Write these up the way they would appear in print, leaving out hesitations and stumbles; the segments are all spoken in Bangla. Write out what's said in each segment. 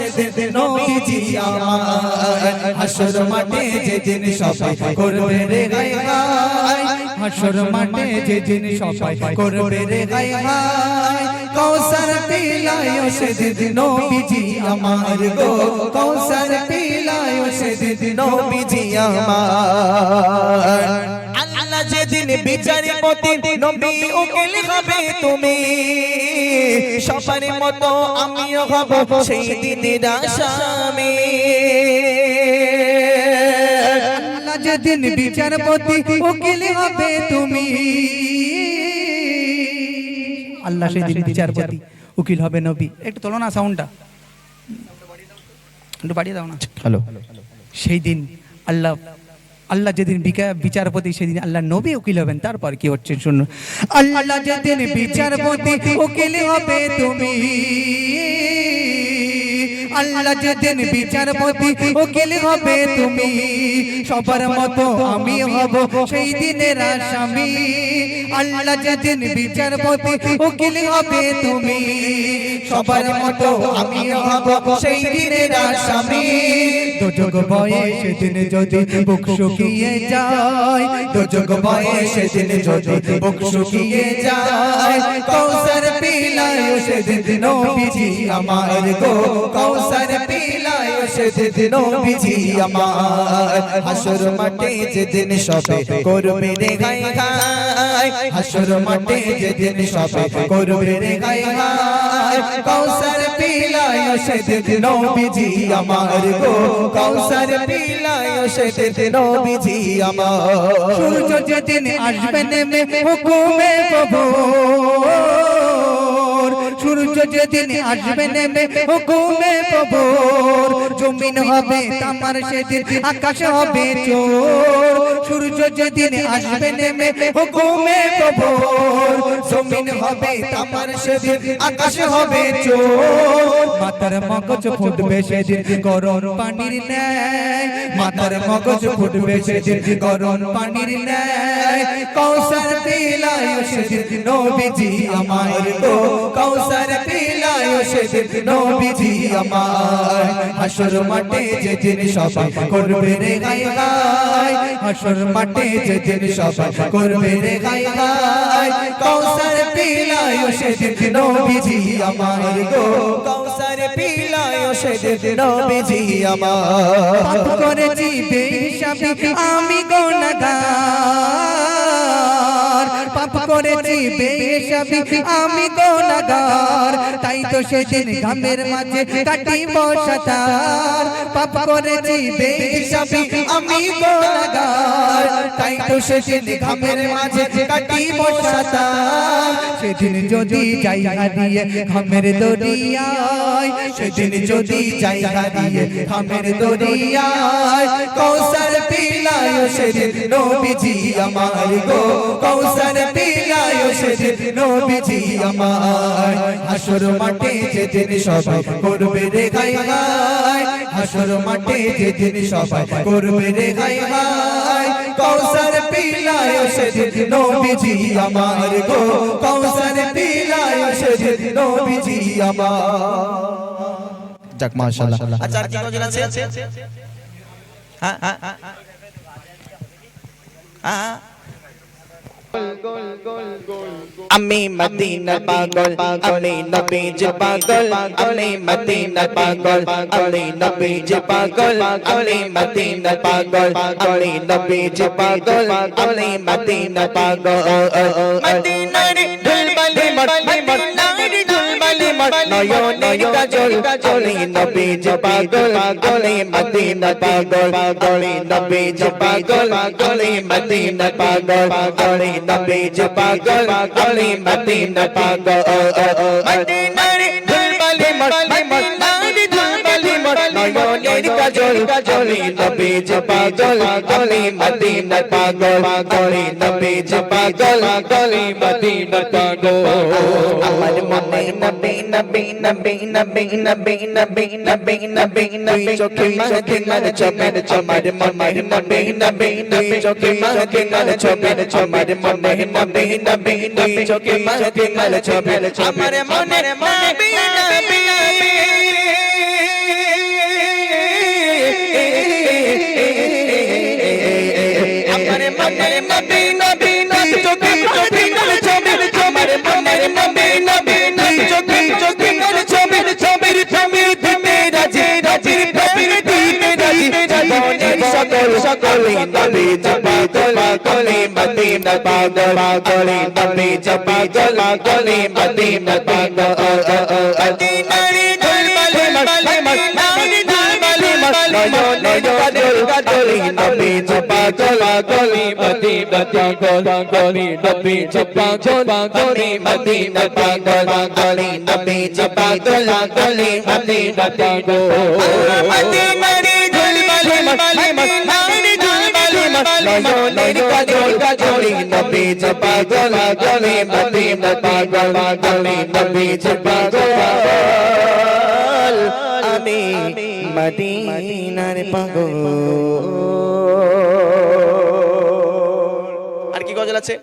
সেদিন নবীজি আমার হাসর মাঠে যেদিন সবাই করবে রে গায় গায় হাসর মাঠে যেদিন সবাই করবে রে গায় গায় কৌসার পিলায় সেদিন নবীজি আমার গো কৌসার পিলায় সেদিন নবীজি আমার আল্লাহ যেদিন বিচারপতি নবী উকিল হবে তুমি সবার মতো আমিও হব সেই দিনের আসামি আল্লাহ যেদিন বিচারপতি উকিল হবে তুমি আল্লাহ সেদিন বিচারপতি উকিল হবে নবী একটু তোলো না সাউন্ডটা একটু বাড়িয়ে দাও না হ্যালো সেই দিন আল্লাহ আল্লাহ যেদিন বিচারপতি সেদিন আল্লাহ নবী উকিল হবেন তারপর কি হচ্ছে শুনুন আল্লাহ যেদিন বিচারপতি উকিল হবে তুমি আল্লাহ যেদিন বিচারপতি উকিল হবে তুমি সবার মতো আমি হব সেই দিনের আসামি আল্লাহ যেদিন বিচারপতি উকিল হবে তুমি সবার মতো আমি হব সেই দিনের আসামি দোজক ভয়ে সেদিন যদি বুক শুকিয়ে যায় দোজক ভয়ে সেদিন যদি বুক শুকিয়ে যায় কৌসার পিলায় সেদিন নবীজি আমার গো কৌসার পিলায় সেদিন নবীজি আমার হাসর মাঠে যেদিন সবে করবে রে গায় গায় হাসর মাঠে যেদিন সবে করবে রে গায় গায় কৌসার পিলায় সেদিন নবীজি আমার গো কৌসার পিলায় সেদিন নবীজি আমার সূর্য যেদিন আসবে নেমে হুকুমে প্রভু সূর্য যেদিন আসবে নেমে হুকুমে প্রভুর জমিন হবে তামার সেদিন আকাশ হবে চোর সূর্য যেদিন আসবে নেমে হুকুমে প্রভুর জমিন হবে তামার সেদিন আকাশ হবে চোর মাথার মগজ ফুটবে সেদিন গরম পানির ন্যায় মাথার মগজ ফুটবে সেদিন গরম পানির ন্যায় কৌসার পিলায় সেদিন নবীজি আমার গো কৌসার পিলায় সেদিন নবীজি আমার হাসর মাঠে যেদিন সবাই করবে রে গায় গায় হাসর মাঠে যেদিন সবাই করবে রে গায় গায় কৌসার পিলায় সেদিন নবীজি আমার গো কৌসার পিলায় সেদিন নবীজি আমার পাপ করেছি বেহিসাবি আমি গুনাহগার পাপ করেছি বেহিসাবি আমি গুনাহগার তাই তো সেদিন ঘামের মাঝে কাটিব সাঁতার পাপ করেছি বেহিসাবি আমি গুনাহগার তাই তো সেদিন ঘামের মাঝে কাটিব সাঁতার সেদিন যদি যাই হারিয়ে ঘামের দরিয়ায় সেদিন যদি যাই হারিয়ে ঘামের দরিয়ায় কৌসার পিলায় সেদিন নবীজি আমার গো কৌসার পিলায় সেদিন নবীজি আমার হাসর মাঠে যেদিন সবাই করবে রে গায় গায় হাসর মাঠে যেদিন সবাই করবে রে গায় গায় কৌসার পিলায় সেদিন নবীজি আমার গো কৌসার পিলায় সেদিন নবীজি আমার যাক মাশাআল্লাহ আচ্ছা আর কি নজর আছে হ্যাঁ হ্যাঁ হ্যাঁ আমি মদিনা পাগল আমি নবীজ পাগল আমি মদিনা পাগল আমি নবীজ পাগল আমি মদিনা পাগল আমি নবীজ পাগল আমি মদিনা পাগল মদিনার ধুলবালি মদিনার ধুলবালি নয়নের কাজল আমি নবীজ পাগল আমি মদিনা পাগল আমি নবীজ পাগল আমি মদিনা পাগল আমি নবীজ পাগল আমি মদিনা পাগল মদিনার ধুলবালি মদিনার ধুলবালি নয়নের কাজল আমি নবীজ পাগল আমি মদিনা পাগল আমি নবীজ পাগল আমি মদিনা পাগল আমার মনে নবী নবী নবী নবী নবী নবী নবী নবী নবী চোখে মদিনার চমের চমার মনে নবী নবী নবী চোখে মদিনার চমের চমার মনে নবী নবী নবী চোখে মদিনার চমের আমার মনে নবী নবী মদিনার নবী নবী চোখে চোখে ছবি ছবি ছবি দিতে রাজি রাজি প্রেমের দিতে রাজি জীবনের সকল সকল নবী জপি দোলা গলি মদিনা পাগল পাগল নবী জপি দোলা গলি মদিনা পাগল মদিনার ঝলমলে মদিনার ঝলমলে নয়নের কাজল কাজল নবী জপি দোলা গলি মদিনা পাগল গলি নবী জপি দোলা গলি মদিনা পাগল গলি নবী জপি দোলা গলি মদিনা পাগল মদিনার নয়নের কাজল কাজল নবী জপি দোলা গলি মদিনা পাগল গলি নবী জপি দোলা আমি মদিনার পাগল। আর কি গজল আছে?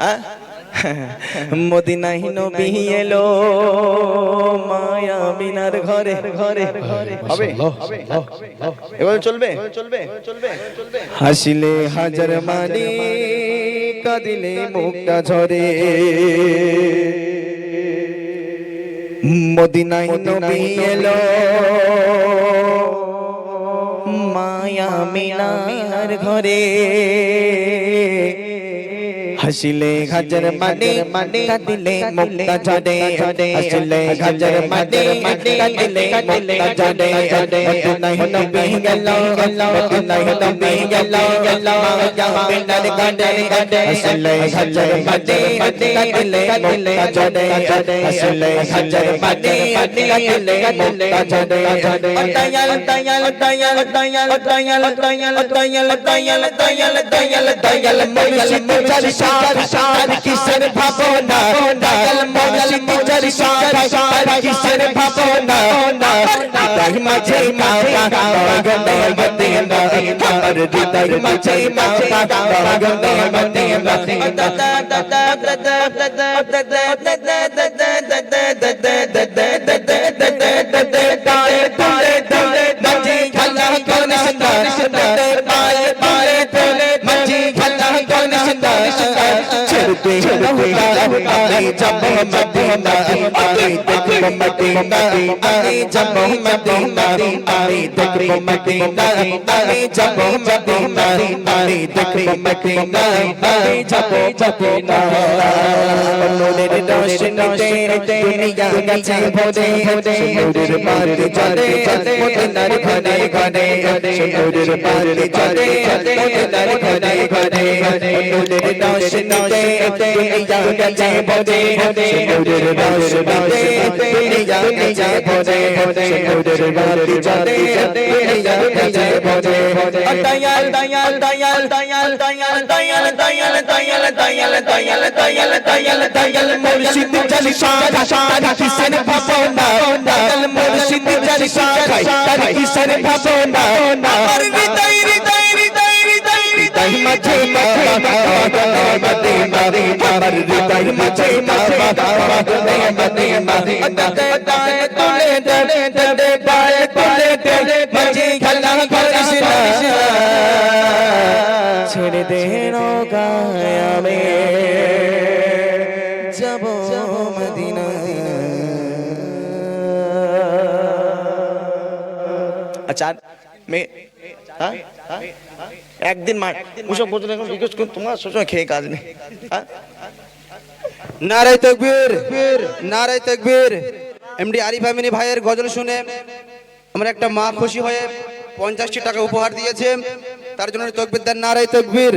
হ্যাঁ, মদিনায় নবী এলো মায়া মিনার ঘরে ঘরে হবে এবার চলবে চলবে চলবে হাসিলে হাজার মানি কাঁদিলে মুক্তা ঝরে মদিনায় নবী এলো মায়া মিনার ঘরে হাসিলে হাজার মানে মানে কাঁদিলে মুক্তা ঝরে হাসিলে হাজার মানে মানে কাঁদিলে মুক্তা ঝরে মদিনায় নবী গেল মদিনায় নবী গেল মায়া মিনার ঘরে হাসিলে হাজার মানে মানে কাঁদিলে মুক্তা ঝরে হাসিলে হাজার মানে মানে কাঁদিলে মুক্তা ঝরে দয়াল দয়াল দয়াল দয়াল দয়াল দয়াল দয়াল দয়াল দয়াল দয়াল দয়াল মুর্শিদ চার শান কিসের ভাবনা দয়াল মুর্শিদ চার শান কিসের ভাবনা হৃদয় মাঝে মাওলা গগনে মদিনা আমার হৃদয় মাঝে মাওলা গগনে মদিনা আমি যাব মদিনা আমি দেখব মদিনা আমি যাব মদিনা আমি দেখব মদিনা আমি যাব মদিনা আমি দেখব মদিনা আমি যাব মদিনা নূরের রোশনীতে দুনিয়া গেছে ভরে নূরের বাতি জ্বলে মদিনার ঘরে ঘরে নূরের বাতি জ্বলে মদিনার ঘরে ঘরে নূরের রোশনীতে দুনিয়া গেছে ভরে নূরের রোশনীতে দুনিয়া গেছে ভরে নূরের বাতি জ্বলে দুনিয়া গেছে ভরে দয়াল দয়াল দয়াল দয়াল দয়াল দয়াল দয়াল দয়াল দয়াল দয়াল দয়াল দয়াল দয়াল মুর্শিদ চলি শাখা শাখা কিসের ভাবনা দয়াল মুর্শিদ চলি শাখা তার কিসের ভাবনা আমার হৃদয় হৃদয় হৃদয় হৃদয় হৃদয় মাঝে মাঝে মদিনা আমার হৃদয় মাঝে মাঝে মদিনা দায়ে তুলে দে দে বায়ে তুলে দে মাঝে খেলা করিস না ছেড়ে দে নৌকায় আমি যাব মদিনা আচ্ছা মে হ্যাঁ একদিন মা ওসব বলতে এখন রিকোয়েস্ট করুন তোমার সবসময় খেয়ে কাজ নেই হ্যাঁ নারায়ে তাকবীর নারায়ে তাকবীর এমডি আরিফ আমিনী ভাইয়ের গজল শুনে আমরা একটা মা খুশি হয়ে 50টি টাকা উপহার দিয়েছে তার জন্য তাকবীর দেন নারায়ে তাকবীর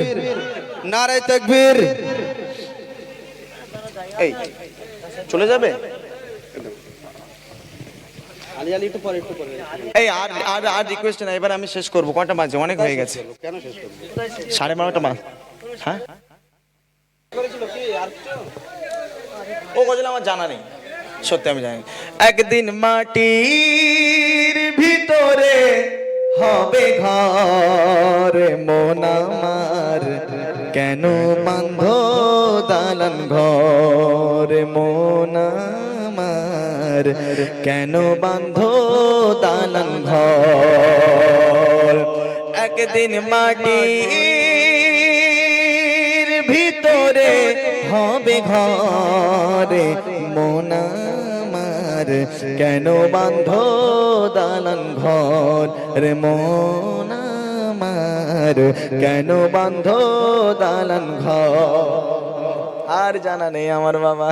নারায়ে তাকবীর এই চলে যাবে আলি আলি একটু পরে এই আর আর আর রিকোয়েস্ট না এবার আমি শেষ করব কয়টা বাজে অনেক হয়ে গেছে কেন শেষ করব 12:30টা বাজে হ্যাঁ ও গজল আমার জানা নেই সত্যি আমি জানি একদিন মাটির ভিতরে হবে ঘর মন আমার কেন বাঁধ দালান ঘর মন আমার কেন বাঁধ দালান ঘর একদিন মাটির ভিতরে হবে ঘরে মন আমার কেন বান্ধ দালান ঘর রে মন আমার কেন বান্ধ দালান ঘর আর জানা নেই আমার বাবা।